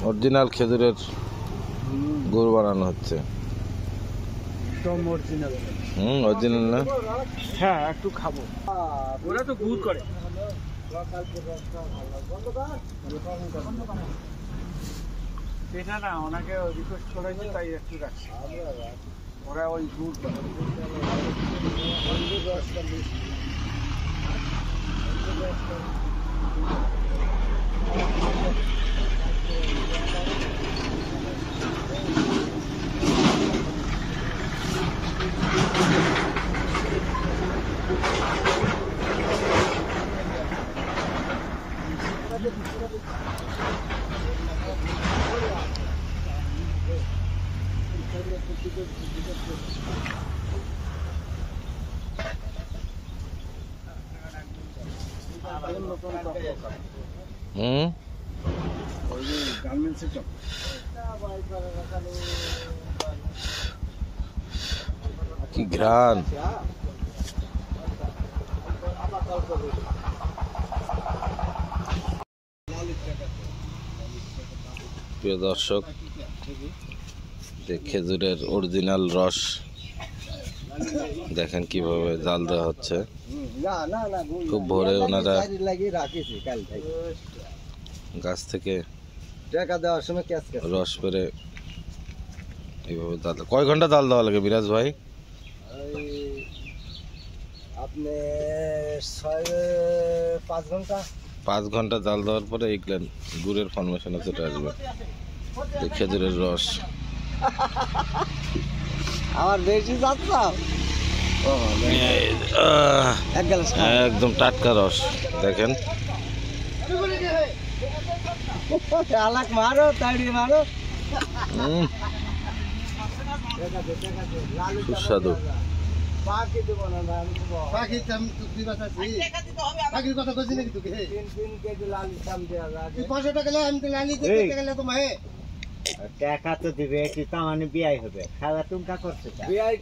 Original খেজুরের গুড় বানানো হচ্ছে। একদম অরিজিনাল। অরিজিনাল না? হ্যাঁ, একটু খাবো। ওরা তো গুড় করে। এটা না ওনাকে রিকোয়েস্ট করেছে, তাই একটু রাখছি। ওরা ওই গুড় করে। কি ঘ্রাণ! প্রিয় দর্শক, খেজুরের অরিজিনাল রস দেখেন কিভাবে জাল দেওয়া হচ্ছে। খুব ভোরে ওনারা গাছ থেকে রস পেরে এইভাবে জাল। কয় ঘন্টা জাল দেওয়া লাগে বিরাজ ভাই? আপনি 5 ঘন্টা। 5 ঘন্টা জাল দেওয়ার পরে এইগুলেন গুড়ের ফরমেশনে চলে আসবে। খেজুরের রস আমার বেশি যাচ্ছে, একদম টাটকা রস দেখেন। মারো তাড়ি মারো, সুস্বাদু। টাকা তো দিবে, এটি তো মানে বিয়াই হবে। খাওয়া টুমকা করছে বিয়াই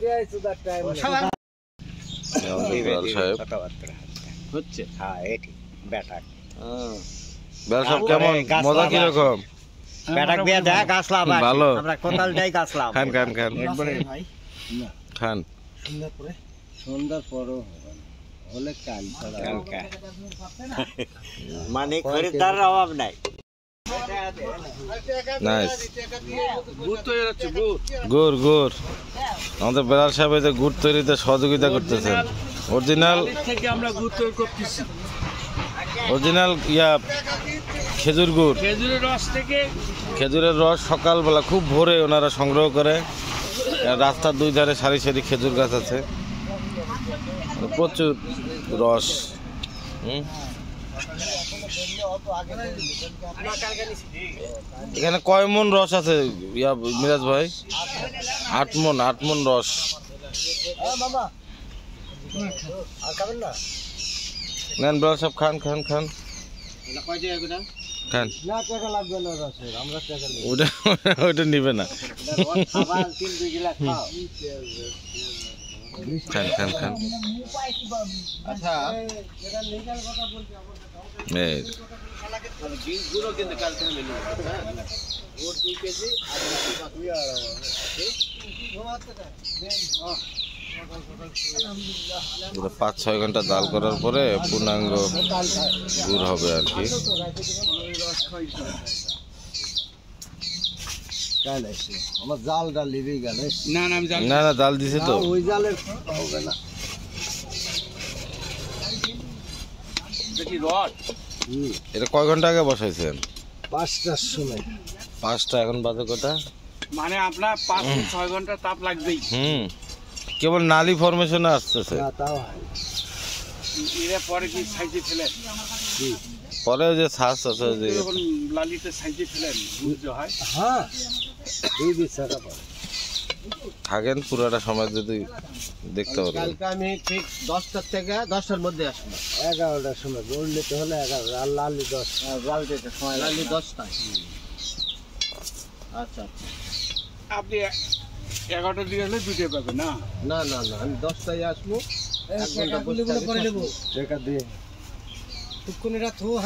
হচ্ছে। হ্যাঁ, এটি বেটা কেমন মজা কিরকম? বেটাক বিয়া দেখ গাছলাম ভালো। আমরা কোদালটাই গাছলাম। খান খান খান ভাই খান। সন্ধ্যার পরও হলে কাল মানে খরিদ্দারের অভাব নাই। গুড় গুড় আমাদের বেলাল সাহেব এই যে গুড় তৈরিতে সহযোগিতা করতেছেন। অরিজিনাল থেকে আমরা গুড় তৈরি করতেছি। অরিজিনাল খেজুর গুড়, খেজুরের রস থেকে। খেজুরের রস সকালবেলা খুব ভোরে ওনারা সংগ্রহ করে। রাস্তার দুই ধারে সারি সারি খেজুর গাছ আছে, প্রচুর রস। এখানে কয় মন রস আছে মিরাজ ভাই? 8 মন রস। নেন বেলাল সাহেব, খান খান খান খান। ওটা নিবে না। খান খান খান। পুরো 5-6 ঘন্টা জাল করার পরে পূর্ণাঙ্গ গুড় হবে আর কি। আমার জালটা লিভে গেল। না না জাল দিছে তো। ওই জালের হবে না। এটা কয় ঘন্টা আগে বসাইছেন? 5টার সময়। 5টা, এখন বাজে কটা? মানে আপনার 5-6 ঘন্টা তাপ লাগবেই। কেবল নালি ফরমেশনে আসতেছে। পরে কি সাইজে ফেলেন? পরে যে ছাঁচ আছে যে লালিতে সাইজে ফেলেন হয়। হ্যাঁ, এই বিষয়টা থাকেন পুরোটা সময় যদি দেখতে পারবেন। কালকে আমি ঠিক 10টা থেকে 10টার মধ্যে আসবো। 11টার সময় গোল নিতে হলে 11, আর লালি 10, জাল দিতে সময় লালি 10টায়। আচ্ছা, আপনি 11টার দিকে হলে 2টে পাবেন না? না না না, আমি 10টায় আসবো। 1 ঘন্টা পরে নেবো। দেখা দিয়ে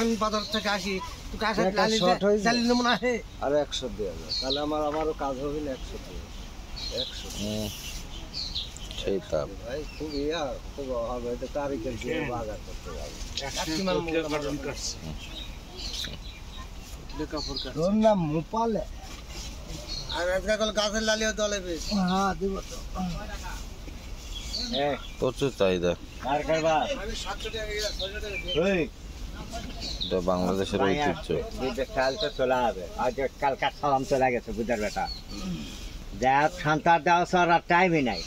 আমি বাজার থেকে আসি, আর 100 দেওয়া যায়, তাহলে আমারও কাজ হবে না। 100 দেওয়া 100 সেই তাপ ভাই, খুব খুব অভাব হয়তো তারিখের দিয়ে বাজার করতে যাবে। তোর নাম মুপালে আর আজকে কল গাছের লালিও দলে বেশ। হ্যাঁ দিব তো। প্রচুর চাহিদা। আর করবা আমি 700 টাকা গিয়ে 600 টাকা এই এটা বাংলাদেশের ঐতিহ্য। কাল তো চলে যাবে, আজ কালকা সালাম চলে গেছে বুঝার বেটা। দেখ শান্তার দেওয়া স্যার আর টাইমই নাই।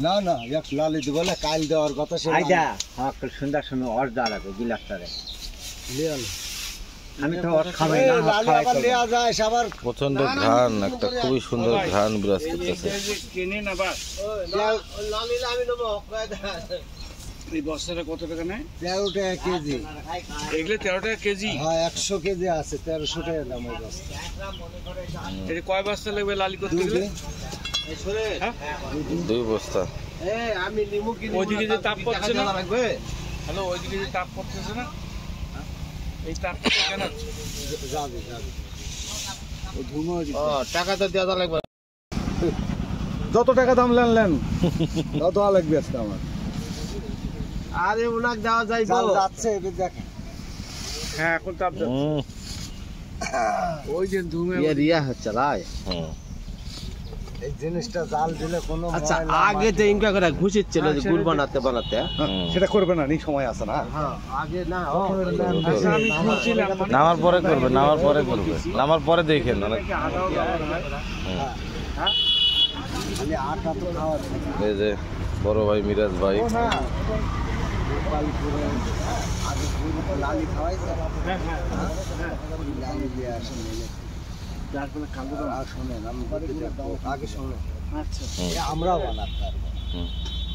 না না এক লালি দিব না, কাল দেওয়ার কথা সে আইদা। হ্যাঁ সুন্দর সুন্দর অর দেওয়া লাগবে গিলাসটারে লিয়াল। আমি তো অর খাবে না, লালি আবার দেওয়া যায় আবার। প্রচন্ড ঘ্রাণ, একটা খুবই সুন্দর ঘ্রাণ বিরাজ করতেছে। কেনে না বাস লালি আমি নেবো। এই বস্তাটা কত টাকা নেয়? 13 টাকা কেজি। এগুলো 13 টাকা কেজি? হ্যাঁ 100 কেজি আছে, 1300 টাকা দাম ওই বস্তা। এটা কয় বস্তা লাগবে লালি করতে গেলে? 2 বস্তা। আমি নিমু কি ওইদিকে যে তাপ পড়ছে না, হ্যালো ওইদিকে যে তাপ পড়তেছে না, এই তাপটা কেন যাবে যাবে। ও ধুমো টাকা তো দেওয়া লাগবে। যত টাকা দাম লেন তত লাগবে আজকে আমার। আরে ওনাকে দেওয়া যায় তো যাচ্ছে দেখেন। হ্যাঁ এখন তাপ যাচ্ছে। ওই যে ধুমে রিয়া হচ্ছে রাই। এই জিনিসটা জাল দিলে কোনো আচ্ছা আগে যে ইনকা করে ঘুষিচ্ছিল যে গুড় বানাতে বানাতে সেটা করবে না, নি সময় আছে না। হ্যাঁ আগে না আমি শুনছিলাম নামার পরে করবে, নামার পরে করবে, নামার পরে দেখেন অনেক। খালি আটা তো খাওয়া যায়। এই যে বড় ভাই মিরাজ ভাই, গোপালপুরে আগে গুড় লালি খাওয়াই লালি দিয়ে আসেন যার ফলে কালো আর শোনেন আমি বলতে যাবো, আগে শোনেন আচ্ছা আমরাও বানাতাম। হুম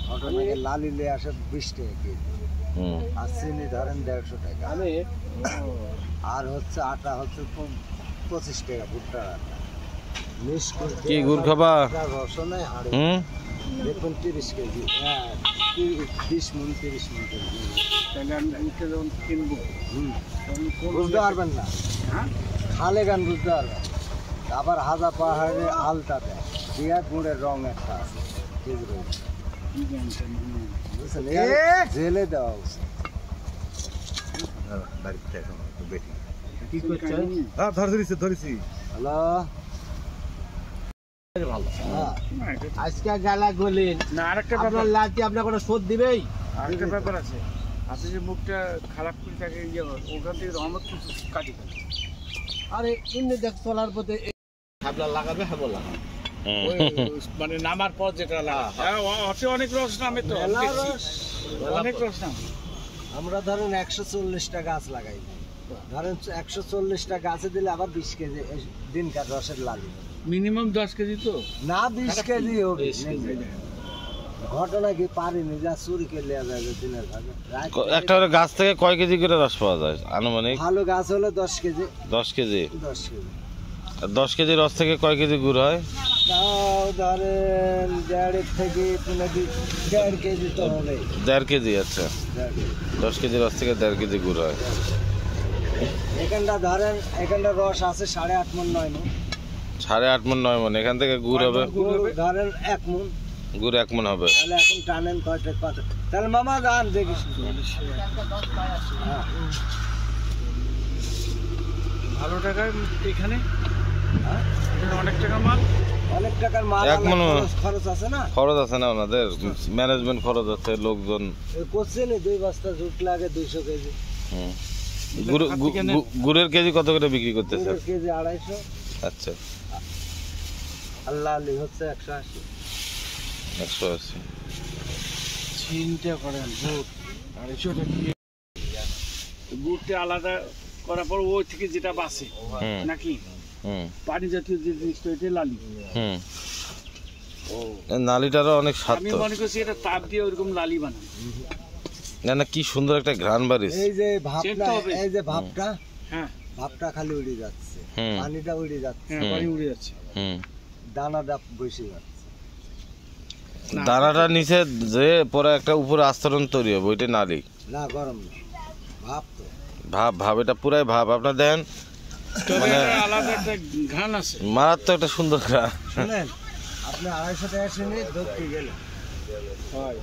ঘটনাকে লালি নিয়ে আসে 20 টাকা কেজি, হুম আর চিনি ধরেন 150 টাকা, আর হচ্ছে আটা হচ্ছে 25 টাকা ভুট্টার আটা। মিক্স করে কি গুড় খাবা? রসনে হাড়ে দেখুন 30 কেজি, হ্যাঁ 20 মণ 30 মণ কেজি। তাহলে আমি দুধটা যখন কিনবো বুঝতে পারবেন না, খালে গান বুঝতে পারবেন। আবার হাজা পাহাড়ে আলতা দেয় দিয়া গুড়ের রং একটা আছে কেজি রয়েছে, বুঝছেন? জেলে দেওয়া উচিত। কি করছেন? হ্যাঁ ধরেছি। হ্যালো ভালো। আজকে গালা গলিন না আরেকটা আপনার ব্যাপার, লাঠি আপনার কোনো শোধ দিবেই। আরেকটা ব্যাপার আছে। আপনি যে মুখটা খারাপ করে থাকে ইয়ে ওখান থেকে অনেক কিছু কাটি কাটি আরে এমনি দেখ চলার পথে হাবলা লাগাবে হাবলা লাগাবে। ওই মানে নামার পর যেটা লাগে অনেক রস নামে তো মেলা দেখছি। রস, অনেক রস নামে। আমরা ধরেন 140টা গাছ লাগাই, ধরেন 140টা গাছে দিলে আবার 20 কেজি দিনকার রসের লালি। মিনিমাম 10 কেজি তো না 20 কেজি হবে। ঘটনা কি পারিনি, যা চুরি করে নেওয়া যায় দিনের ভাগে। একটা করে গাছ থেকে কয় কেজি করে রস পাওয়া যায় আনুমানিক? ভালো গাছ হলে 10 কেজি। 10 কেজি। 10 কেজি। আর 10 কেজি রস থেকে কয় কেজি গুড় হয়? তাও ধরেন 1.5 থেকে 1.5 কেজি তো হবে। 1.5 কেজি। আচ্ছা 10 কেজি রস থেকে 1.5 কেজি গুড় হয়। এখানটা ধরেন এখানটা রস আছে 8.5 মণ 9 মণ। 8.5 মণ 9 মণ। এখান থেকে গুড় হবে ধরেন 1 মণ। গুড় 1 মণ হবে। তাহলে এখন টানেন কয়টা কত? তাহলে মামা গান দেখিস। হ্যাঁ ভালো টাকায় এখানে এখানে অনেক টাকা মাল। অনেক টাকার মাল 1 মণ খরচ আছে না, খরচ আছে না ওনাদের, ম্যানেজমেন্ট খরচ আছে, লোকজন। করছে না 2 বস্তা জুট লাগে 200 কেজি। হুম। গুড়ের কেজি কত করে বিক্রি করতেছে? গুড়ের কেজি 250। আচ্ছা আল্লাহ আলি হচ্ছে 180। 180। চিন্তা করেন গুড় 250 টাকা। গুড়টা আলাদা করার পর ওই থেকে যেটা বাঁচে হুম নাকি হুম পানি জাতীয় যে জিনিসটা এটা লালি। হুম। এই নালিটারও অনেক স্বাদ আমি তো। মনে করছি এটা তাপ দিয়ে ওরকম লালি বানানো। না না, কি সুন্দর একটা ঘ্রাণ বাড়িস। এই যে ভাবটা, চেপতে হবে। এই যে ভাবটা, হ্যাঁ ভাবটা খালি উড়ে যাচ্ছে, হুম পানিটা উড়ে যাচ্ছে, হ্যাঁ পানি উড়ে যাচ্ছে। হুম। দানাটা বসে যাচ্ছে। দানাটা নিচে যে পরে একটা উপরে আস্তরণ তৈরি হবে, ওইটা নালি। না গরম না, ভাব তো ভাব ভাব, এটা পুরাই ভাব। আপনার দেন তবে মানে এটার আলাদা একটা ঘ্রাণ আছে। মারাত্মক একটা সুন্দর ঘ্রাণ। শুনেন, আপনি 250 টাকা শুনে ধরতে গেলেন, হয়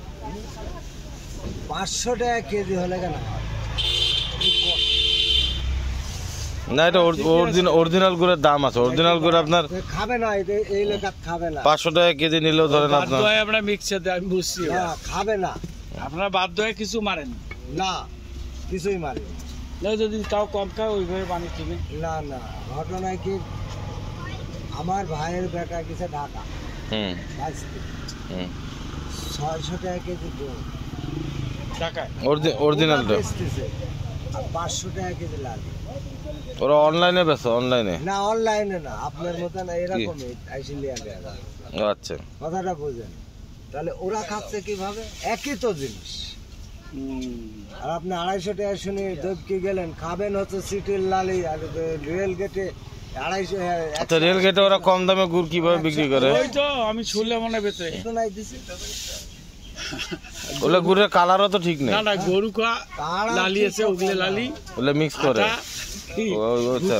500 টাকা কেজি হলে কেন? না, এটা অরিজিনাল গুড়ের দাম আছে। অরিজিনাল গুড় আপনার খাবে না, এই লেখা খাবে না। 500 টাকা কেজি নিলেও ধরেন বাধ্য আপনার। হয় আমরা মিক্সার দিয়ে, আমি বুঝছি। না, খাবে না, আপনারা বাধ্য হয়ে কিছু মারেন না কিছুই মারি না, যদি তাও কম খায় ওইভাবে বানিয়ে কিনে। না। না, ঘটনা কি, আমার ভাইয়ের বেটা গেছে ঢাকা, হুম ভাজতে হুম 600 টাকা কেজি দুধ টাকায় অরিজিনালটা। বেচতেছে, আর 500 টাকা কেজি লাগে। ওরা অনলাইনে বেচে, অনলাইনে। না, অনলাইনে না, আপনার মতন এরকমই আইসিলিয়া দেয়া। আচ্ছা, কথাটা বুঝেন, তাহলে ওরা খাচ্ছে কিভাবে? একই তো জিনিস। আর আপনি 250 টাকা শুনে দৈবকে গেলেন, খাবেন হচ্ছে সিটির লালি, আর রেল গেটে 250। আচ্ছা, রেল গেটে ওরা কম দামে গুড় কিভাবে বিক্রি করে? ওই তো আমি শুনলে মনে বেঁচে নাই দিছি। ওগুলো গুড়ের কালারও তো ঠিক নেই। না না, গরু কা লালি আছে, ওগুলো লালি ওগুলো মিক্স করে। আটা, আচ্ছা, গুড়টা,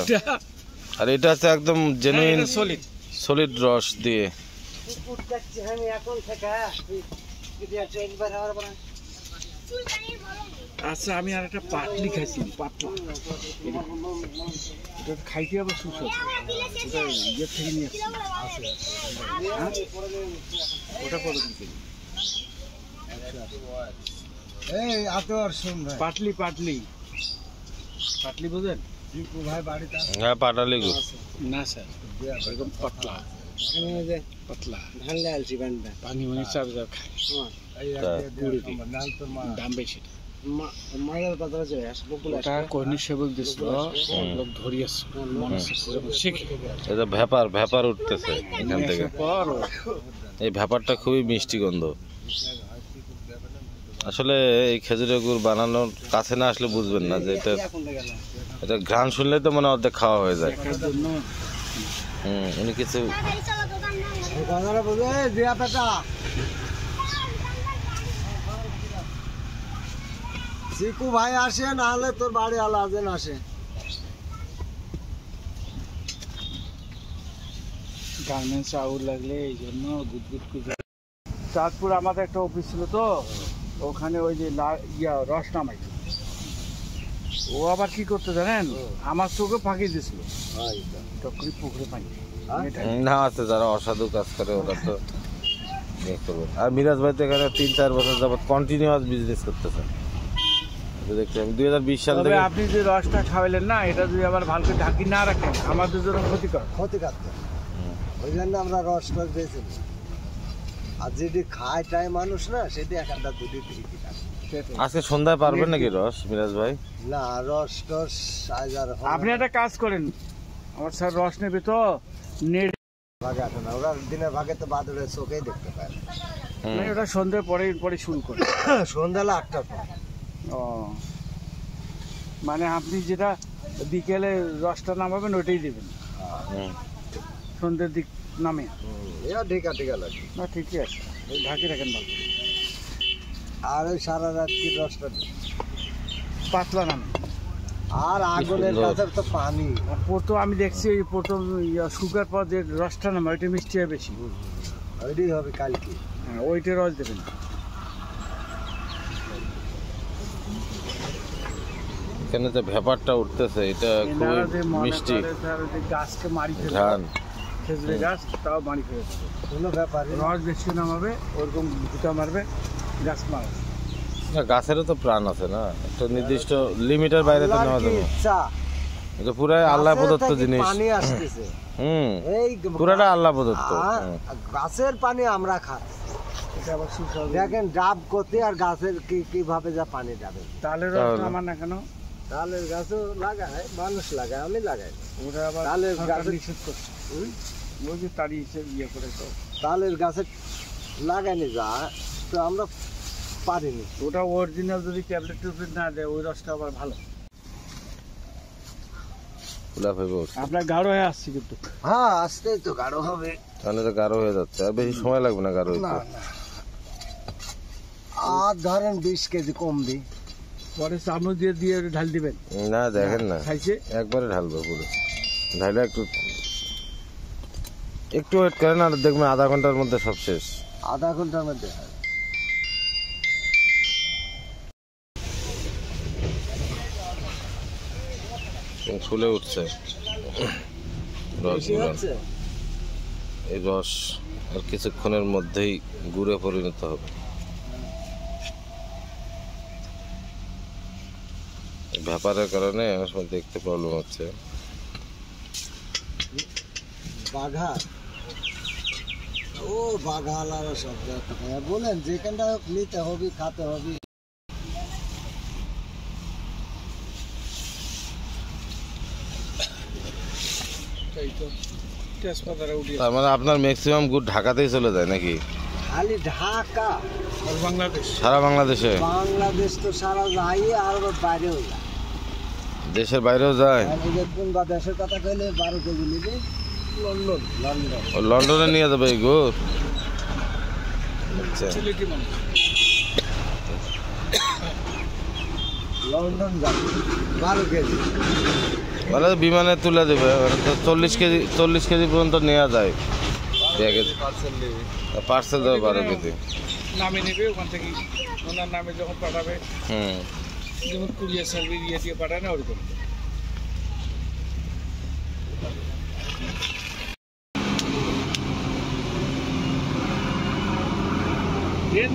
আর এটা হচ্ছে একদম জেনুইন সলিড। সলিড রস দিয়ে। আচ্ছা, আমি আর একটা পাটলি খাইছি, পাতলা। এটা খাইতে আবার সুস্বাদু। ওটা ইয়ের থেকে নিয়ে আসছি। হ্যাঁ? ওটা কত দিতে? এই আতর শুন ভাই, পাটলি পাটলি পাটলি বোঝেন? দীপু ভাই বাড়িতে আছে? হ্যাঁ, পাটালি গুড়। না স্যার, এরকম পাতলা এখানে যে পাতলা ধান লালছি বান্ডা, পানি মানে চার যা খায়, এই কুড়ি দিয়ে নাল তো মা দাম বেশি। মায়ের কথা আছে, বকুল ওটা কর্নি সেবক দিছিল, লোক ধরিয়েছে, মনে হচ্ছে যখন শিখে এটা ভ্যাপার উঠতেছে এখান থেকে। পর এই ভ্যাপারটা খুবই মিষ্টি গন্ধ। আসলে এই খেজুরের গুড় বানানোর কাছে না আসলে বুঝবেন না যে এটা ঘ্রাণ শুনলে তো মনে অর্ধেক খাওয়া হয়ে যায়। দেখার জন্য উনি কিছু কথাটা বুঝে দিয়া পেটা চিকু ভাই আসে, না হলে তোর বাড়ি আলাদা আসে। গার্মেন্টস আউট লাগলে এই জন্য গুদগুদ করে। চাঁদপুর আমাদের একটা অফিস ছিল তো, ওখানে ওই যে রস নামাই, ও আবার কি করতে জানেন, আমার চোখে ফাঁকি দিয়েছিল, তখনই পুকুরে পানি। না আছে যারা অসাধু কাজ করে ওরা তো ইয়ে করবে। আর মিরাজ ভাই তো এখানে 3-4 বছর যাবত কন্টিনিউয়াস বিজনেস করতেছে। দেখতে আমি 2020 সাল তবে থেকে। আপনি যে রসটা খাওয়াইলেন না, এটা যদি আবার ভালো করে ঢাকি না রাখেন আমাদের জন্য ক্ষতিকর। ক্ষতি কাটতে, ওই জন্য আমরা রস টস দিয়েছি। আর যেটি খায় টায় মানুষ না, সেটি একটা দুটি তিনটি খায়। আজকে সন্ধ্যায় পারবেন নাকি রস মিরাজ ভাই? না, রস টস আজ আর হবে আপনি না। একটা কাজ করেন, আমার স্যার রস নেবে তো নেট, ভাগে আসে না, ওরা দিনের ভাগে তো বাদুড়ে চোখেই দেখতে পায় না। ওটা সন্ধ্যে পরে শুরু করে। সন্ধ্যাবেলা 8টার পর। ও, মানে আপনি যেটা বিকেলে রসটা নামাবেন ওইটাই দেবেন, হুম। সন্ধ্যের দিক নামে। এও ঢিকা ঢিকা লাগে। না ঠিকই আছে, ওই ঢাকি রাখেন ভালো, আর ওই সারা রাত কি রসটা দিই। পাতলা নামে। আর আগুনের সুন্দর। কাছে তো পানি। আর প্রথম আমি দেখছি ওই প্রথম শুকার পর যে রসটা নামে ওইটা মিষ্টি হয় বেশি। ওইটাই হবে কালকে। হ্যাঁ, ওইটা রস দেবেন। এখানে যে ভ্যাপারটা উঠতেছে এটা খুবই এনারা যে মনে মিষ্টি করে স্যার ওই যে গাছকে মারি ফেলে, ঘ্রাণ। খেজুরের গাছ তাও মারি ফেলে দেবে। কোনো ব্যাপারই না। রস বেশি নামাবে, ওরকম দুটা মারবে, গাছ মারবে। না, গাছেরও তো প্রাণ আছে না, একটা নির্দিষ্ট লিমিটের বাইরে তো আল্লাহর নেওয়া কি যাবে না। ইচ্ছা, এটা পুরাই আল্লাহ গাছের প্রদত্ত থেকে জিনিস। পানি আসতেছে। এই পুরাটা আল্লাহ প্রদত্ত। গাছের পানি আমরা খাই। এটা আবার সুস্বাদু। দেখেন ডাব করতে আর গাছের কিভাবে যা পানি যাবে। তালের তাহলে? রস নামান না কেন? তালের গাছও লাগায়, মানুষ লাগায়, আমি লাগাই না। ওটা আবার তালের সরকার গাছের- নিষেধ করছে। ওই যে তারই ইয়ে করে তো, তালের গাছে লাগাইনি যা, তো আমরা পারিনি। ওটা অরিজিনাল যদি ট্যাবলেট টুবলেট না দেয় ওই রসটা আবার ভালো। ফুলা ফেবে উঠছে। আপনার গাঢ় হয়ে আসছে কিন্তু। হ্যাঁ, আসতেই তো গাঢ় হবে। তাহলে তো গাঢ় হয়ে যাচ্ছে, আর বেশি সময় লাগবে না গাঢ় হইতে। আর ধরেন 20 কেজি কমবি। পরে চামচ দিয়ে দিয়ে ঢাল দিবেন। না দেখেন না, খাইছে একবারে ঢালবো পুরো। ঢাইলে একটু একটু ওয়েট করেন, আর দেখবেন আধা ঘন্টার মধ্যে সব শেষ। আধা ঘন্টার মধ্যে ফুলে উঠছে রসগুলো। এই রস আর কিছুক্ষণের মধ্যেই গুড়ে পরিণত হবে। ব্যাপারের কারণে আমার সময় দেখতে প্রবলেম হচ্ছে। বাঘা ও বাঘালার সব বলেন যেখানটা নিতে হবে খাতে হবে। তার মানে আপনার ম্যাক্সিমাম গুড় ঢাকাতেই চলে যায় নাকি? খালি ঢাকা বাংলাদেশ, সারা বাংলাদেশে? বাংলাদেশ তো সারা যাই আর বাইরেও যায়, দেশের বাইরেও যায়। কোন বা দেশের কথা কইলে 12 কেজি নিবি লন্ডন। ও লন্ডনে নিয়ে যাবে এই গুড়? আচ্ছা, লন্ডন যাবে 12 কেজি। মানে বিমানে তুলে দেবে, তো 40 কেজি পর্যন্ত নেওয়া যায়। পার্সেল দেবে 12 কেজি নামে নেবে ওখান থেকে, ওনার নামে যখন পাঠাবে, যেমন কুরিয়ার সার্ভিস দিয়ে পাঠায় না ওরকম।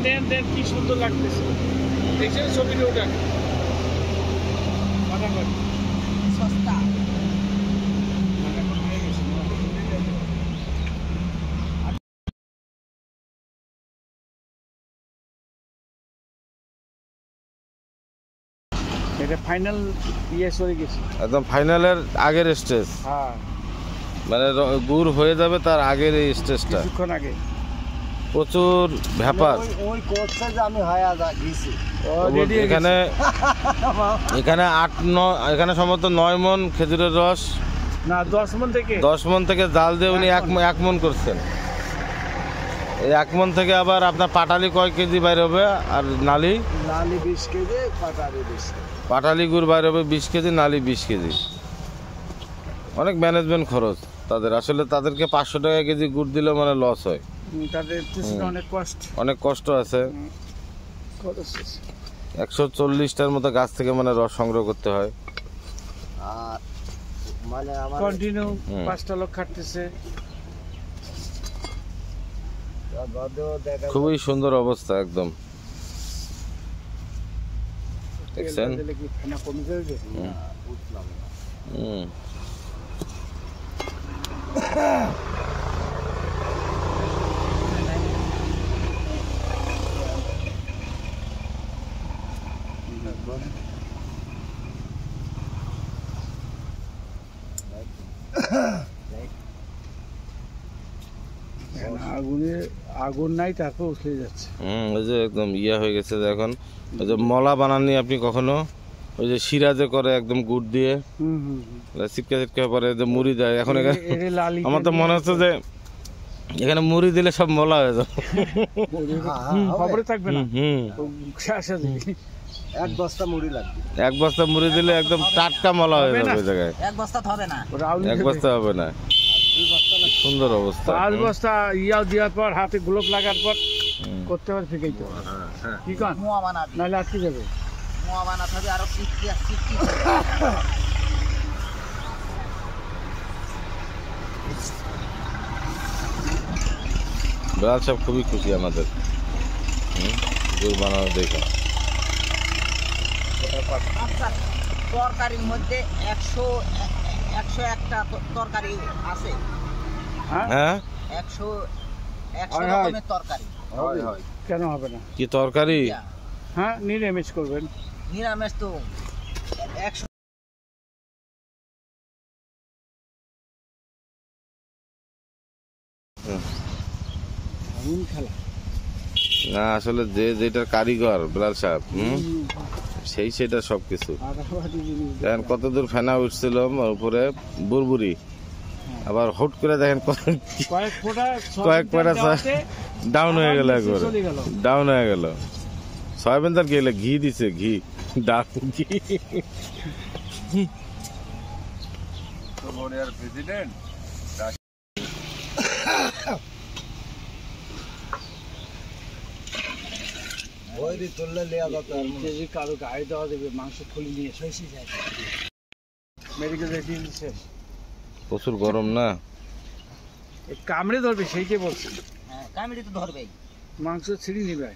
দেন কি সুন্দর লাগতেছে, দেখছেন ছবিটা? ওটা সস্তা। এটা ফাইনাল চলে গেছে, একদম ফাইনালের আগের স্টেজ। হ্যাঁ, মানে গুড় হয়ে যাবে তার আগের এই স্টেজটা, কিছুক্ষণ আগে। প্রচুর ব্যাপার। ওই কোর্সে যে আমি হায়া গেছি এখানে 8-9, এখানে সম্ভবত 9 মণ খেজুরের রস, না 10 মণ থেকে জাল দিয়ে উনি 1 মণ করছেন। এই 1 মণ থেকে আবার আপনার পাটালি কয় কেজি বাইর হবে, আর নালি 20 কেজি, পাটালি 20 কেজি। পাটালি গুড় বাইর হবে 20 কেজি, নালি 20 কেজি। অনেক ম্যানেজমেন্ট খরচ তাদের। আসলে তাদেরকে 500 টাকা কেজি গুড় দিলে মানে লস হয়। তাদের অনেক কষ্ট আছে। 140টার মতো গাছ থেকে মানে রস সংগ্রহ করতে হয়। আর মানে আমার কন্টিনিউ 5টা লোক খাটতেছে। খুবই সুন্দর অবস্থা একদম, দেখছেন? আগুন নাই, তারপর উঠে যাচ্ছে। ওই যে একদম হয়ে গেছে এখন। ওই যে মলা বানাননি আপনি কখনো? ওই যে সিরাজে করে একদম গুড় দিয়ে চিটকা চিটকা পরে যে মুড়ি দেয়। এখন এখানে আমার তো মনে হচ্ছে যে এখানে মুড়ি দিলে সব মলা হয়ে যাবে। খবরে থাকবে না। 1 বস্তা মুড়ি লাগবে। 1 বস্তা মুড়ি দিলে একদম টাটকা মলা হয়ে যাবে ওই জায়গায়। 1 বস্তা হবে না, 1 বস্তা হবে না। সুন্দর অবস্থা। 5 বস্তা দেওয়ার পর, হাতে গ্লোভ লাগার পর করতে হবে, ফিকাইতে হবে। কি কন মোয়া বানাবি, নাহলে আটকে যাবে। মোয়া বানাতে হবে আরো চিটকি। বেলাল সাহেব খুবই খুশি আমাদের গুড় বানানো দেখে। তরকারির মধ্যে 101টা তরকারি আছে। হ্যাঁ, 100 রকমের তরকারি। কেন হবে না? কি তরকারি? হ্যাঁ, নিরামিষ করবেন। নিরামিষ তো 100। না আসলে যেটার কারিগর বেলাল সাহেব, সেটা সবকিছু। দেখেন কতদূর ফেনা উঠছিল উপরে বুরবুরি, আবার হুট করে দেখেন কয়েক ফোঁটা ডাউন হয়ে গেল, একবারে ডাউন হয়ে গেল। সয়াবিন তার গেলে ঘি দিছে, ঘি ডাকু কি ওই তুললে লিয়া যেত কেজি কারো গায়ে দেওয়া দেবে মাংস খুলে নিয়ে শেষই যায় মেডিকেল রেডি শেষ প্রচুর গরম না এই কামড়ে ধরবে সেইকে বলছি হ্যাঁ কামিটি তো ধরবেই মাংস ছিঁড়ি নিবে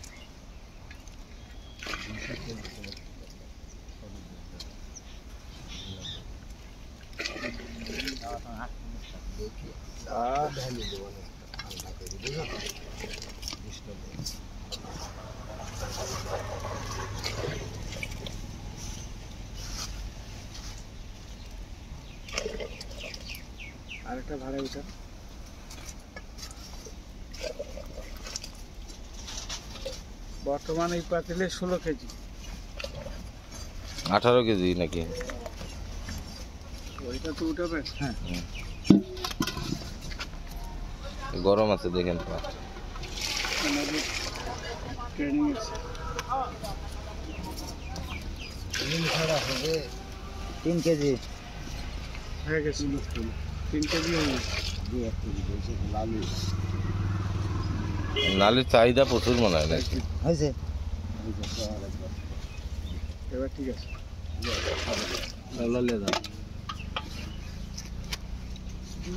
আরেকটা ভাড়া ওটা বর্তমানে এই পাতিলে 16 কেজি 18 কেজি নাকি ওইটা তো উঠাবে হ্যাঁ গরম আছে দেখেন আমাদের ট্রেনিং আছে 3 কেজি হয়ে গেছে 3 কেজি হয়ে গেছে 2 কেজি বলছে লালু নালির চাহিদা প্রচুর মনে হয় নাকি হয়েছে এবার ঠিক আছে লালে দাও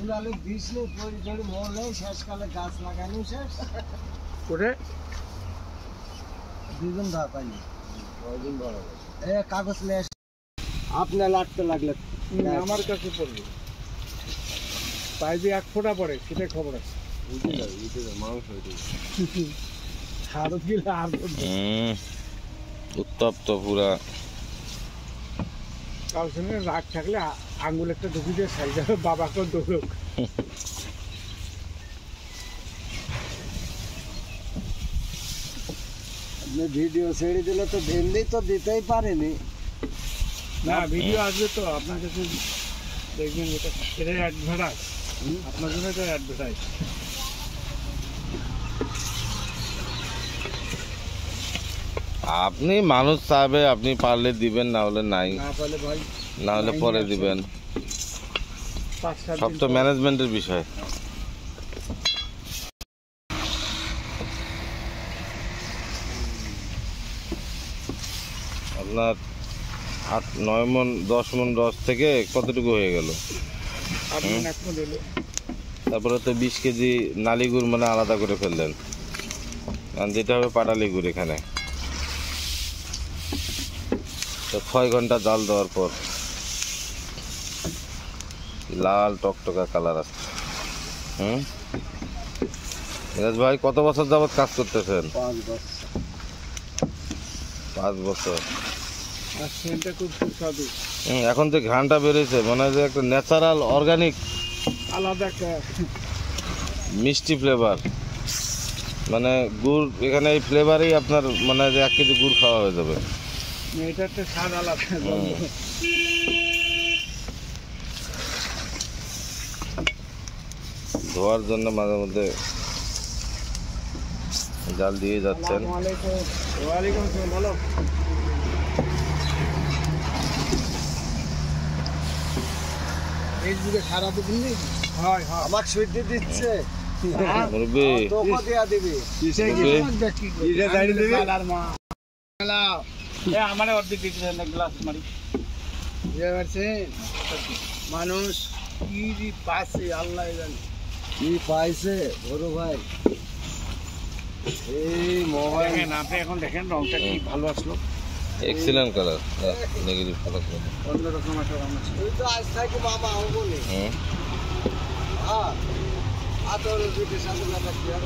লালু দিছলে পরি পরি মরলে শেষকালে গাছ লাগানো শেষ করে দুজন দা পাইনি কয়দিন বড় এ কাগজ লে আপনি লাটতে লাগলে আমার কাছে পড়বে পাইবে 1 ফোঁটা পড়ে সেটা খবর আছে আরো দিলে আর উত্তপ্ত পুরা কারোর সঙ্গে রাগ থাকলে আঙ্গুল একটা ঢুকি দিয়ে সাইজ হবে বাবাকে দৌড়ক আপনি ভিডিও ছেড়ে দিলে তো ভেন্ডি তো দিতেই পারেনি না ভিডিও আসবে তো আপনার কাছে দেখবেন এটা অ্যাডভার্টাইজ আপনার জন্য এটা অ্যাডভার্টাইজ আপনি মানুষ চাবে আপনি পারলে দিবেন না হলে নাই না পারলে ভাই না হলে পরে দিবেন 5-7 সব তো ম্যানেজমেন্টের বিষয় আপনার 8-9 মণ 10 মণ রস থেকে কতটুকু হয়ে গেল আপনি এখন হলো তারপরে তো 20 কেজি নালি গুড় মানে আলাদা করে ফেললেন কারণ যেটা হবে পাটালি গুড় এখানে তো 6 ঘন্টা জাল দেওয়ার পর লাল টকটকা কালার আসছে মিরাজ ভাই কত বছর যাবত কাজ করতেছেন 5 বছর আর সেন্টটা খুব সুস্বাদু এখন যে ঘ্রাণটা বেরিয়েছে মনে হয় যে একটা ন্যাচারাল অর্গানিক আলাদা একটা মিষ্টি ফ্লেভার মানে গুড় এখানে এই ফ্লেভারেই আপনার মনে হয় যে 1 কেজি গুড় খাওয়া হয়ে যাবে এটা একটা স্বাদ আলাদা ধোয়ার জন্য মাঝে মধ্যে জাল দিয়ে যাচ্ছেন ওয়ালাইকুম আসসালাম ভালো ফেসবুকে সারা তো দিন হয় হয় আমাকে সুইটি দিচ্ছে মুরব্বি তোকে দেয়া দিবি আমার অর্ধেক গ্লাস মারি মানুষ কি পাশে আল্লাহ জানে কি পাইছে বড় ভাই এই মোবাইল দেখেন আপনি এখন দেখেন রংটা কি ভালো আসলো এক্সিলেন্ট কালার নেগেটিভ কালার অন্যরকম একটা রং আছে তুই তো আজ থেকে মামা হবো বলি হ্যাঁ আতর দুটো সাথে লাগাচ্ছি আর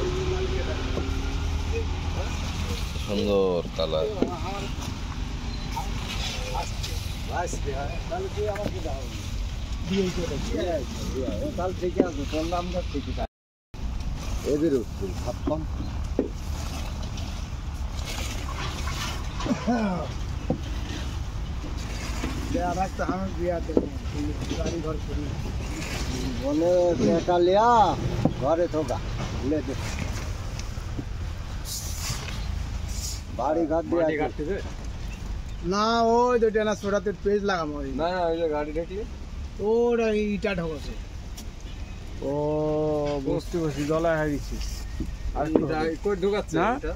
সুন্দর কালার আসবে তাহলে তুই আমাকে দাও তাহলে ঠিক আছে তোর নামটা ঠিকই থাকে এদের উঠছিল ভাবতাম আর একটা আমি বিয়া দেবো গাড়ি ঘর করি বলে বেটা লিয়া ঘরে থোকা লে দে বাড়ি ঘর দিয়ে কাটতে না ওই তো ট্রান্সপোর্টাতে পেজ লাগামো না ওই যে গাড়ি দেখলি ওরা ইটা ঢোকছে ও বুঝতে পারছি দলা হারিয়েছিস আর কই ঢোকাচ্ছে না? এটা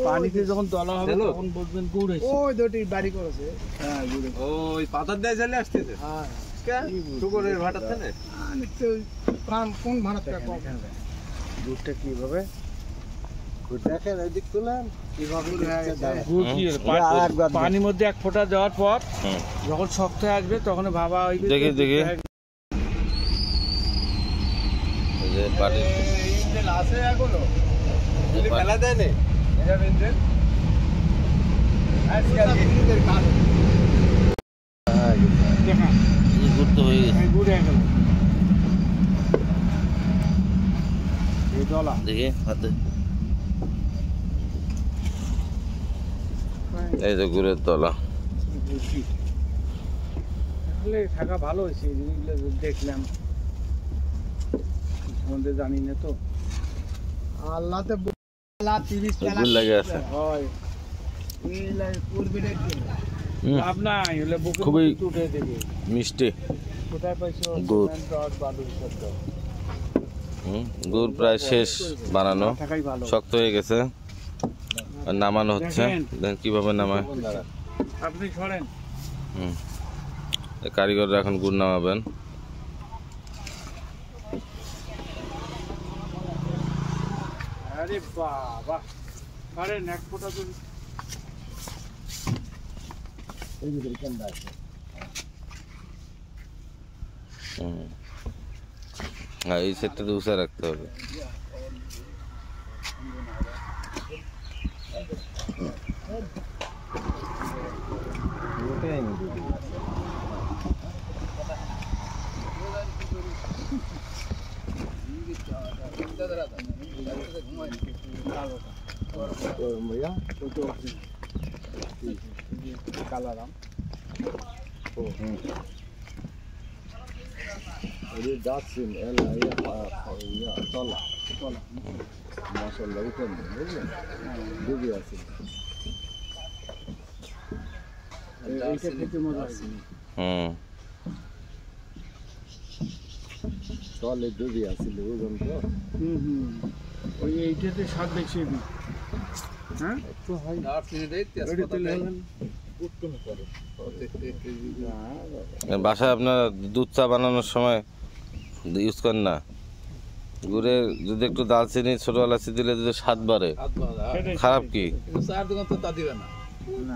পানিতে যখন দলা হবে হ্যালো? তখন বলবেন গুড় হয়েছে ওই দুটি বাড়ি করেছে হ্যাঁ গুড় ওই পাতার দিয়ে চলে আসতেছে হ্যাঁ শুকরের ভাটাতে না কোন ভাড়াটা কম গুড়টা কিভাবে দেখেন এদিক তুলেন কিভাবে গুড় কি পানির মধ্যে এক ফোঁটা দেওয়ার পর হুম। যখন শক্ত হয়ে আসবে তখন ভাবা হইবে দেখি, দেখি। এই যে বাড়ি ইঞ্জিন আছে এখনো এই বাড়ি- ফেলা দেয় না এটা ইঞ্জিন দেখা এই গুড় তো হয়ে গেছে। গুড় হয়ে গেল এই দলা দেখি হাতে এই যে গুড়ের তলা। আসলে থাকা ভালো হয়েছে এই জিনিসগুলো দেখলাম সম্বন্ধে জানি না তো আল্লাহতে আল্লাহ 30 গুড় লাগে আছে। হয় এই লাগে করবে দেখি হুম, আপনার হলে বুকে খুবই- উঠে দেবে মিষ্টি কোথায় পাইছো গুড়। সিমেন্ট রড বালু শব্দ গুড় প্রায় শেষ বানানো, থাকাই ভালো শক্ত হয়ে গেছে আর নামানো হচ্ছে। দেখেন। দেখেন কিভাবে নামায়। আপনি সরেন হুম, এই কারিগররা এখন গুড় নামাবেন। আরে বাবা সরেন এক ফোঁটা তো হুম, হ্যাঁ এই সেটটা উঁচা রাখতে হবে। কালারাম যাচ্ছেন তলা মশলা উঠেন বুঝলেন ডুবে আছে এইটা খেতে মজা আছে হুম, তলে ডুবে আছিল ওজন তো ওই এইটাতে স্বাদ বেশি হবে হ্যাঁ একটু হয় বাসায় আপনার দুধ চা বানানোর সময় ইউজ করেন না? গুড়ে যদি একটু দালচিনি ছোট এলাচি দিলে যদি স্বাদ বাড়ে, খারাপ কি? চার দোকান তো তা দিবে না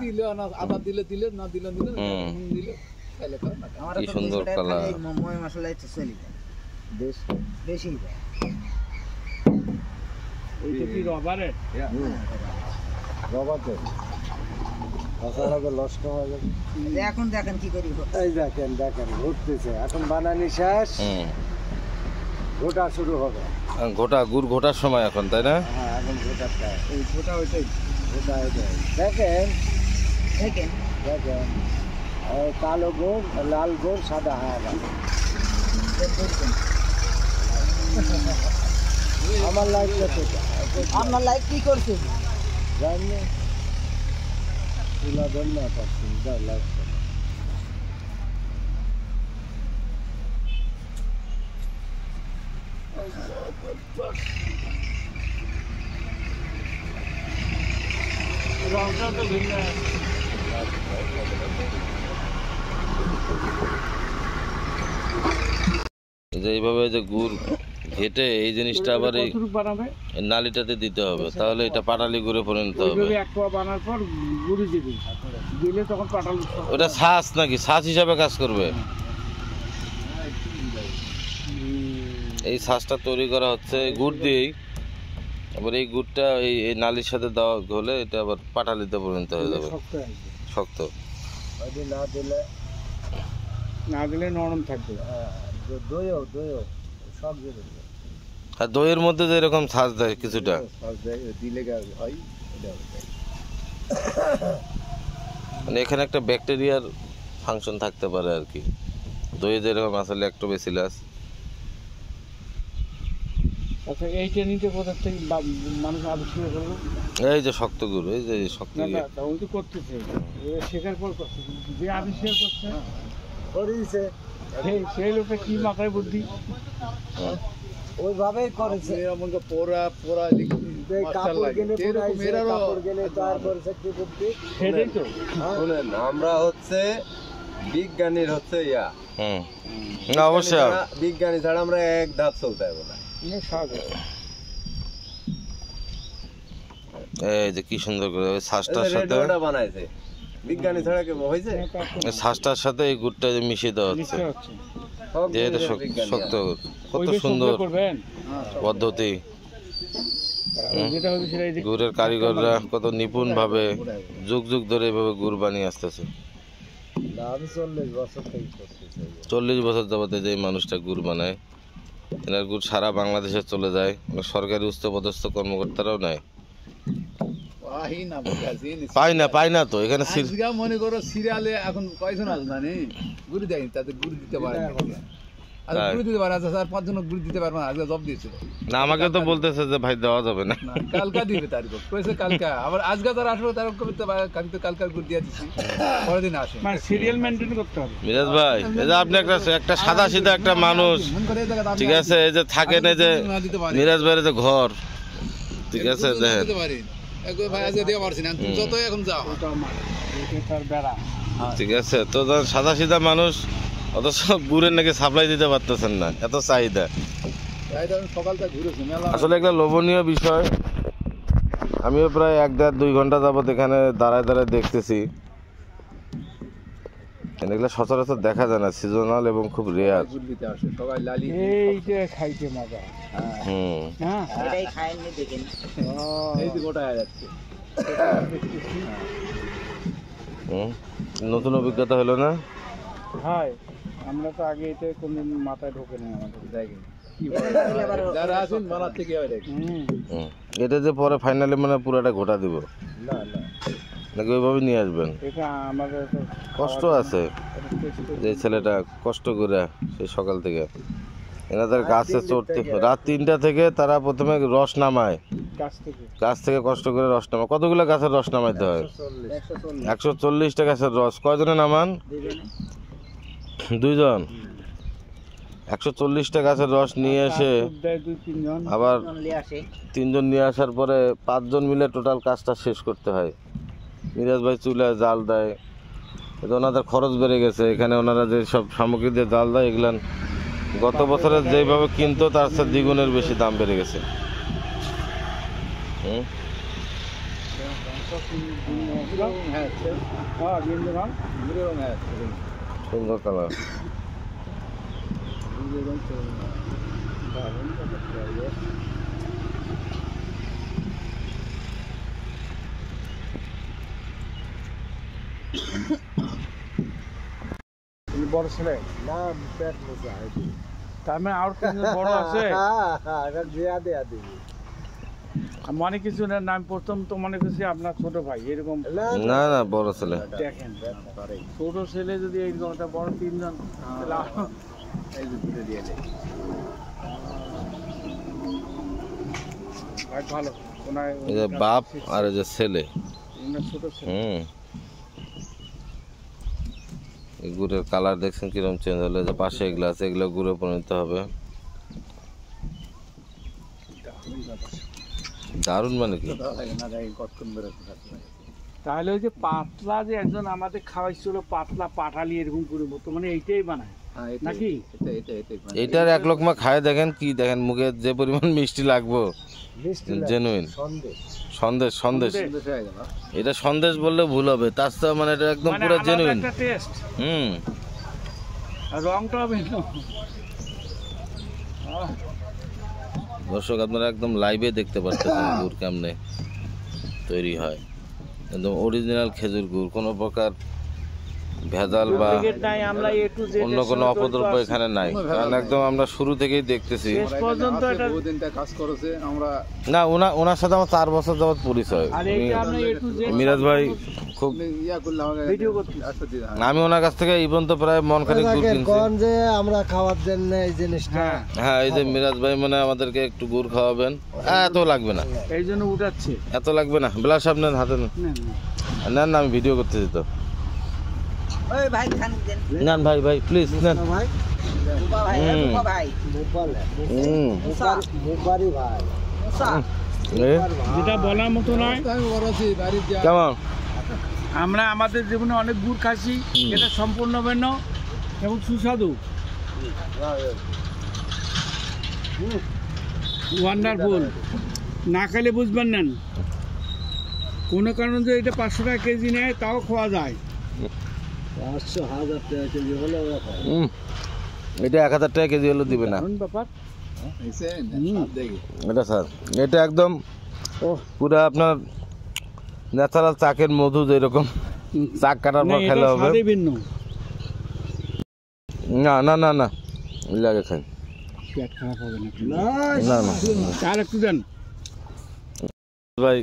দিলে না আদা দিলে দিলে না দিলে দিলে হুম, দিলে তাহলে খাও না কি সুন্দর কালার। মই মশলাই তো চলি যায় বেশ বেশি যায় এইটা কি রবারের রবাতে তাছাড়া তো নষ্ট হয়ে যাবে এখন দেখেন কি করি এই দেখেন দেখেন ঘুরতেছে এখন বানানি শেষ হুম, ঘোটা শুরু হবে গুড় ঘোটার সময় এখন, তাই না? হ্যাঁ এখন ঘোটাটা এই ফোটা ওইটাই ঘোটা এটাই দেখেন দেখেন দেখেন এই কালো গুড় লাল গুড় সাদা হয়ে গেল আমার লাইফটা আপনার লাইফ কি করছে জানি তুলা ধর না পাচ্ছি লাইফটা রংটা তো ভিন্ন এই যে এইভাবে যে গুড় ঘেটে এই জিনিসটা আবার এই কতটুকু বানাবে নালিটাতে দিতে হবে, তাহলে এটা পাটালি গুড়ে পরিণত হবে। ওইভাবে এক পোয়া বানার পর গুড়ি দিবি দিলে তখন পাটাল ওটা ছাঁচ নাকি? ছাঁচ হিসাবে কাজ করবে। এই ছাঁচটা তৈরি করা হচ্ছে এই গুড় দিয়েই। আবার এই গুড়টা এই এই নালির সাথে দেওয়া হলে এটা আবার পাটালিতে পরিণত হয়ে যাবে, শক্ত হয় শক্ত। যদি না দিলে না দিলে নরম থাকবে দইও সব দিলে আর দইয়ের মধ্যে যে এরকম ছাঁচ দেয় কিছুটা, সব দিলে হয় এটা মানে এখানে একটা ব্যাকটেরিয়ার ফাংশন থাকতে পারে আর কি। দইয়ে যেরকম আছে ল্যাক্টোবেসিলাস। আচ্ছা এইটা নিতে কোথা থেকে মানুষ আবিষ্কার করলো এই যে শক্ত গুড়, এই যে শক্ত না ইয়ে। না তা উনি তো করতেছে, এ শেখার পর করছে, যে আবিষ্কার করছে করেছে সেই লোকটা কি মাথায় বুদ্ধি। ওইভাবেই করেছে। পোড়া পোড়া কাপড় গেলে কাপড় গেলে তার করেছে কি বুদ্ধি। সেটাই তো শুনেন, আমরা হচ্ছে বিজ্ঞানীর হচ্ছে ইয়া, না অবশ্যই বিজ্ঞানী ছাড়া আমরা এক ধাপ চলতে পারবো না। স্বাগত। এই যে কি সুন্দর করে ওই শ্বাসটার সাথে, রেডিওটা বানাইছে বিজ্ঞানী ছাড়া কেউ হয়েছে? এই শ্বাসটার সাথে এই গুড়টা যে মিশিয়ে দেওয়া হচ্ছে, নিশ্চয় হচ্ছে। সব যে এটা জিনিসের বিজ্ঞানী শক্ত আছে। গুড়। কত ওই যে সুন্দর সবগুলো করবেন, পদ্ধতি। যেটা হচ্ছে সেটা এই যে গুড়ের কারিগররা কত নিপুণ ভাবে যুগ যুগ ধরে এভাবে গুড় বানিয়ে আসতেছে। আমি 40 বছর থেকে করতেছি। 40 বছর যাবতে যে এই মানুষটা গুড় বানায়, এনার গুড় সারা বাংলাদেশে চলে যায়, সরকারি উচ্চপদস্থ কর্মকর্তারাও নেয়। পায় না তো এখানে মনে করো সিরিয়ালে এখন কয়জন আছে জানি গুড়ি দেয়নি, তাদের গুড়ি দিতে পারে না। আচ্ছা গুড়ি দিতে পারে, আচ্ছা স্যার 5 জন গুড়ি দিতে পারবে না, আজকে জব দিয়েছিল না, আমাকে তো বলতেছে যে ভাই দেওয়া যাবে না। না, কালকা দিবে তারিখ কইছে কালকা, আবার আজকে তারা আসবে তারা করতে পারে, কালকে কালকার গুড় দিয়ে দিছি, পরের দিন আসে। মানে সিরিয়াল মেনটেন করতে হবে। মিরাজ ভাই, এই যে আপনি একটা সাদা সিধা একটা মানুষ, মন করে এই জায়গায় ঠিক আছে, এই যে থাকেন এই যে মিরাজ ভাইয়ের যে ঘর, ঠিক আছে, দেখেন দিতে পারি একবার ভাই আজকে দিয়ে পারছি না, তুমি যতই এখন যাও। ওটা আমার, এটা তার বেড়া। ঠিক আছে, তো সাদা সিধা মানুষ, অথচ গুড়ের নাকি সাপ্লাই দিতে পারতেছেন না, এত চাহিদা। তাই তো আমি সকালটা ঘুরেছি মেলা। আসলে একটা লোভনীয় বিষয়, আমিও প্রায় 1.5-2 ঘন্টা যাবত এখানে দাঁড়ায় দাঁড়ায় দেখতেছি। এগুলো সচরাচর দেখা যায় না, সিজনাল এবং খুব রেয়ার। গুড় দিতে আসে সবাই লালি। এইটা খাইতে মজা। হ্যাঁ এটাই খায়েননি দেখেন। এই তো গোটা হয়ে যাচ্ছে। নতুন অভিজ্ঞতা হলো না? হয়, আমরা তো আগে এটা কোনদিন মাথায় ঢোকে না আমাদের। দেখেন যারা আছেন বানাতে কি হয় দেখেন। এটা যে পরে ফাইনালি মানে পুরোটা ঘোটা দিব না না নাকি ওইভাবে নিয়ে আসবেন? এটা আমাদের তো কষ্ট আছে, যে ছেলেটা কষ্ট করে সেই সকাল থেকে এনাদের গাছে চড়তে, রাত 3টা থেকে তারা প্রথমে রস নামায়, গাছ থেকে কষ্ট করে রস নামায়। কতগুলো গাছের রস নামাইতে হয়? 140টা গাছের রস। কয়জনে নামান? 2 জন। 140টা গাছের রস নিয়ে এসে আবার 3 জন নিয়ে আসার পরে 5 জন মিলে টোটাল কাজটা শেষ করতে হয়। মিরাজ ভাই চুলায় জাল দেয়, এটা ওনাদের খরচ বেড়ে গেছে। এখানে ওনারা যে সব সামগ্রী দিয়ে জাল দেয়, এগুলান গত বছরে যেভাবে কিনতো তার সাথে দ্বিগুণের বেশি দাম বেড়ে গেছে। সুন্দর কালার। বড় ছেলে না পেট মোছা তার মানে আর তিনজন বড় আছে। এটা দিয়া দেয়া দিবি মানে কিছু না, আমি প্রথম তো মনে করছি আপনার ছোট ভাই এরকম। না না, বড় ছেলে। দেখেন ছোট ছেলে যদি এইরকম একটা বড় 3 জন, তাহলে এই যে ঘুরে দিয়ে দেয়। ভাই ভালো ওনার এই যে বাপ আর এই যে ছেলে। ছোট ছেলে। এই গুড়ের কালার দেখছেন কিরকম চেঞ্জ হলো। যে পাশে এগুলো আছে, এগুলো গুড়ে পরিণত হবে। দারুণ মানে কি, তাহলে ওই যে পাতলা যে একজন আমাদের খাওয়াইছিল, পাতলা পাটালি এরকম করে মতো, মানে এইটাই বানায় নাকি? এইটার 1 লোকমা খায় দেখেন, কি দেখেন মুখে যে পরিমাণ মিষ্টি লাগবো, জেনুইন সন্দেশ। সন্দেশ, এটা সন্দেশ বললে ভুল হবে, তার সাথে মানে এটা একদম পুরো জেনুইন। রংটাও ভিন্ন। দর্শক আপনারা একদম লাইভে দেখতে পাচ্ছেন গুড় কেমনে তৈরি হয়, একদম অরিজিনাল খেজুর গুড়, কোনো প্রকার ভেজাল বা ডুপ্লিকেট নাই, আমরা এ টু জেড অন্য কোনো অপদ্রব্য এখানে নাই, কারণ একদম আমরা শুরু থেকেই দেখতেছি। শেষ পর্যন্ত এটা বহুদিনটা কাজ করেছে আমরা। না, ওনার সাথে আমার 4 বছর যাবত পরিচয়। আর এইটা আমরা এ টু জেড মিরাজ ভাই খুব, ইয়া করলে আমাকে ভিডিও করতে একশো দিন হয়। আমি ওনার কাছ থেকে এই পর্যন্ত প্রায় মন খানিক গুড় কিনছি। কোন যে আমরা খাওয়ার জন্য এই জিনিসটা হ্যাঁ হ্যাঁ, এই যে মিরাজ ভাই মানে আমাদেরকে একটু গুড় খাওয়াবেন। এত লাগবে না, এই জন্য উঠাচ্ছে। এত লাগবে না। বেলার সাহেব নেন, হাতে নেন। না, না। নেন না, আমি ভিডিও করতেছি তো। ওই ভাই খান দেন নেন ভাই, ভাই প্লিজ নেন। ভাই রূপা ভাই হুম। রূপা ভাই মুসা মুবারি ভাই মুসা এ, যেটা বলার মতো নয়, আমি বড় আছি বাড়ির যা কেমন? আমরা আমাদের জীবনে অনেক গুড় খাচ্ছি, এটা সম্পূর্ণ ভিন্ন এবং সুস্বাদু, ওয়ান্ডারফুল। না খেলে বুঝবেন না, কোনো কারণে যদি এটা 500 টাকা কেজি নেয় তাও খাওয়া যায়। 500,000 টাকা কেজি হলে ওরা খায়। এটা 1000 টাকা কেজি হলো দিবে না দারুণ ব্যাপার। দেখছেন? দেখি এটা স্যার, এটা একদম পুরো আপনার ন্যাচারাল চাকের মধু, যেরকম চাক কাটার না, পর এটা খেলে হবে। স্বাদই ভিন্ন। না না না না, লাগে খাই। পেট খারাপ হবে না। না না চাল একটু দেন, ভাই,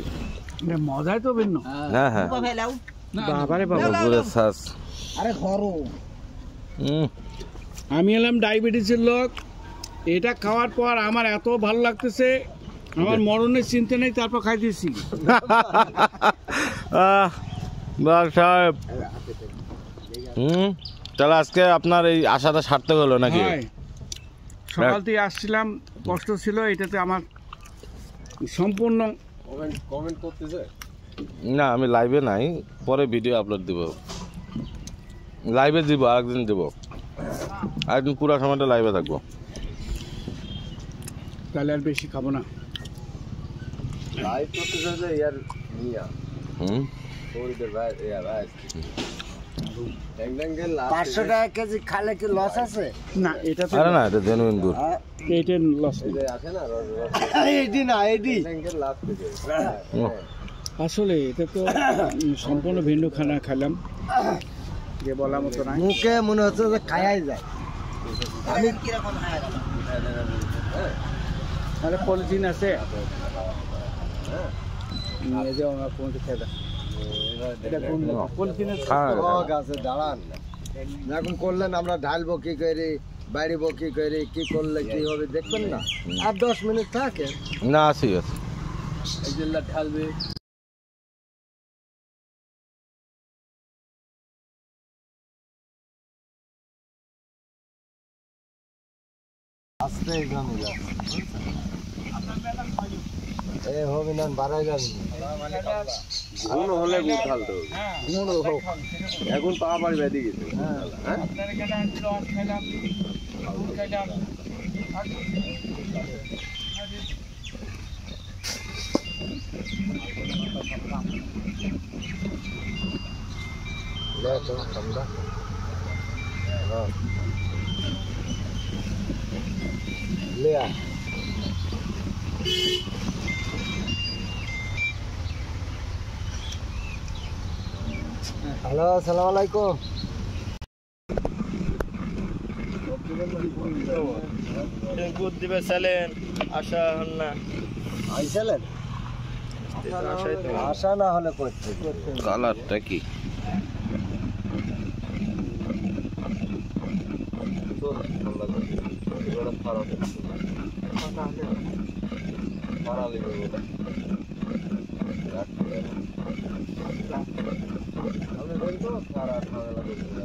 এটা মজাই তো ভিন্ন। হ্যাঁ হ্যাঁ, রূপা ভাই লাও বাবারে বাবা, গুড়ের শ্বাস। আরে ঘরো আমি এলাম ডায়াবেটিসের লোক, এটা খাওয়ার পর আমার এত ভালো লাগতেছে, আমার মরণের চিন্তা নেই, তারপর খাইতেছি। বাহ সাহেব, তাহলে আজকে আপনার এই আশাটা সার্থক হলো নাকি? হয়। সকাল থেকে আসছিলাম, কষ্ট ছিল, এটাতে আমার সম্পূর্ণ। কমেন্ট করতেছে। না, আমি লাইভে নাই, পরে ভিডিও আপলোড দিব। লাইভে দিব, আরেকদিন দিব, আরেকদিন পুরো সময়টা লাইভে থাকবো। তাহলে আর বেশি খাবো না। লাইভ করতেছে যে ইয়ার নিয়া হুম, ফরিদের ভাই ইয়া ভাই একদম 500 টাকা কেজি খালে কি লস আছে? না, এটা তো আরে না, এটা জেনুইন গুড়। এটা লস। আছে না এডি না এডি একদম লাস্ট থেকে আসলে এটা তো সম্পূর্ণ ভিন্ন খানা খেলাম, যে বলার মতো নাই। মুখে মনে হচ্ছে যে খায়াই যায়। আমি কিরকম হয়ে গেল তাহলে পলিথিন আছে, নিয়ে যাও, আমার পৌঁছে খেয়ে দাও। এটা কোন পলিথিনের? হ্যাঁ, গাছে দাঁড়ান এখন করলেন, আমরা ঢালবো কি করে, বাইরেবো কি করে, কি করলে কি হবে দেখবেন না। আর 10 মিনিট থাকে। না ঠিক আছে। এই জেলা ঢালবে। আস্তে জমে যাবে। এ হবে না বাড়াই যাবে। গুণ হলে গুণ ঢালতে হবে। হ্যাঁ, এখন তাড়াতাড়ি বেঁধে গেছে। আপনার এখানে আনছিল, আজ খাইলাম, দুধ খাইলাম। দেখো ঠান্ডা। ले आ হ্যালো, আসসালামু আলাইকুম। গুড দিবে চালেন, আশা হন না। আইসালেন আশা না হলে করতে কালারটা কি?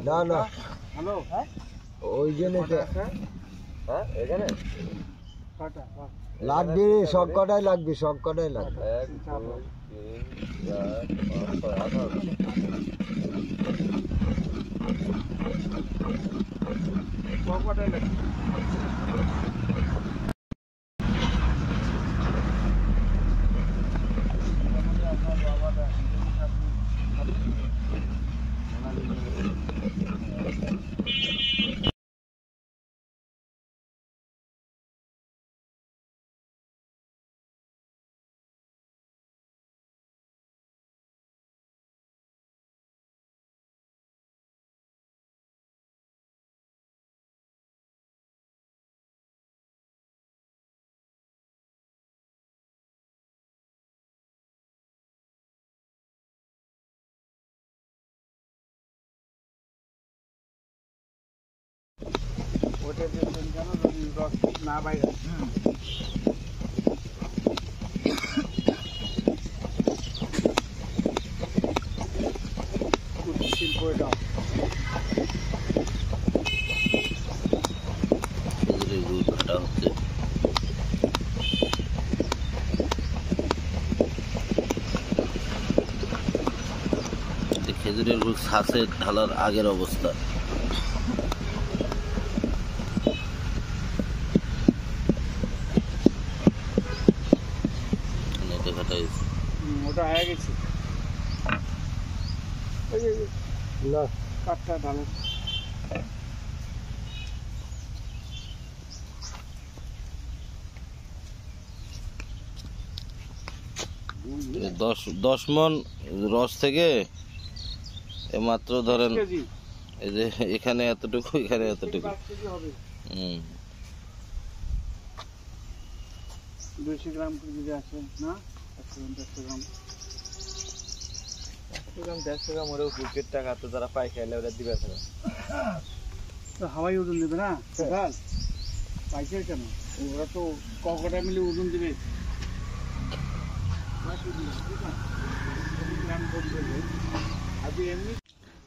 না না ওই জন্য হ্যাঁ এখানে লাগবে, সব কটাই লাগবে, সব কটাই লাগবে। 1 2 3 4 5 6 7 8 রেখে দিয়েছেন কেন যদি রস না বাইরে কুটির শিল্প এটা খেজুরের গুড় ঘাটা হচ্ছে। খেজুরের গুড় ছাঁচে ঢালার আগের অবস্থা। ওটা হয়ে গেছে না কাঠটা ঢালে দশ মণ রস থেকে মাত্র ধরেন কেজি এই যে এখানে এতটুকু এখানে এতটুকু। 5 কেজি হবে হুম 200 গ্রাম করে যদি আসে না 150 গ্রাম 150 গ্রাম ওরেও বুকের টাকা তো যারা পাই খাইলে ওরা দিবে ফেরা। তো হাওয়াই ওজন দেবে না সকাল পাইকারি কেন ওরা তো কটা মিলে ওজন দেবে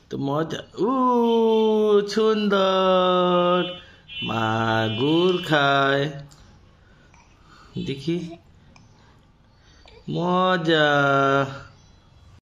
তো মজা সুন্দর মা গুড় খায় দেখি মজা।